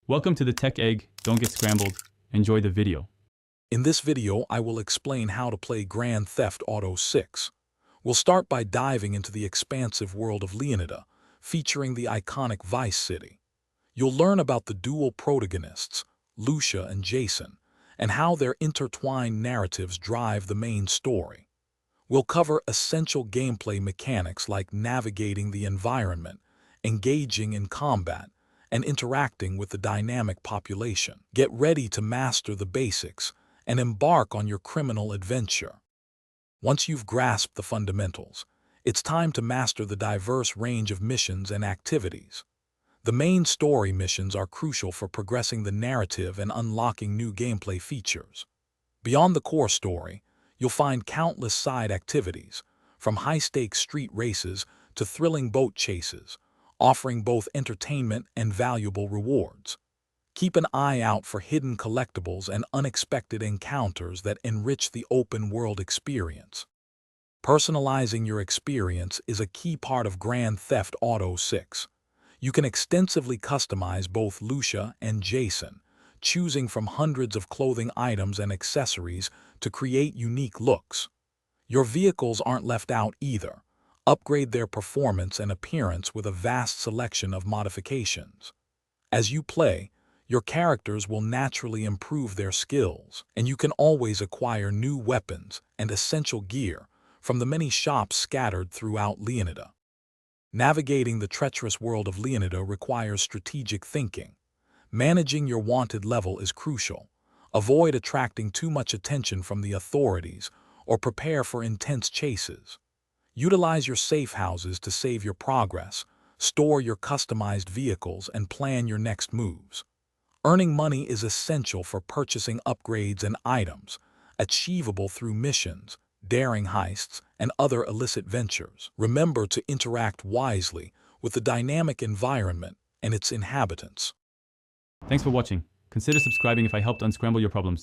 Welcome to the Tech Egg. Don't get scrambled. Enjoy the video. In this video, I will explain how to play Grand Theft Auto 6. We'll start by diving into the expansive world of Leonida, featuring the iconic Vice City. You'll learn about the dual protagonists, Lucia and Jason, and how their intertwined narratives drive the main story. We'll cover essential gameplay mechanics like navigating the environment, engaging in combat, and interacting with the dynamic population. Get ready to master the basics and embark on your criminal adventure. Once you've grasped the fundamentals, it's time to master the diverse range of missions and activities. The main story missions are crucial for progressing the narrative and unlocking new gameplay features. Beyond the core story, you'll find countless side activities, from high-stakes street races to thrilling boat chases, offering both entertainment and valuable rewards. Keep an eye out for hidden collectibles and unexpected encounters that enrich the open-world experience. Personalizing your experience is a key part of Grand Theft Auto 6. You can extensively customize both Lucia and Jason, choosing from hundreds of clothing items and accessories to create unique looks. Your vehicles aren't left out either. Upgrade their performance and appearance with a vast selection of modifications. As you play, your characters will naturally improve their skills, and you can always acquire new weapons and essential gear from the many shops scattered throughout Leonida. Navigating the treacherous world of Leonida requires strategic thinking. Managing your wanted level is crucial. Avoid attracting too much attention from the authorities or prepare for intense chases. Utilize your safe houses to save your progress, store your customized vehicles, and plan your next moves. Earning money is essential for purchasing upgrades and items, achievable through missions, daring heists, and other illicit ventures. Remember to interact wisely with the dynamic environment and its inhabitants. Thanks for watching. Consider subscribing if I helped unscramble your problems.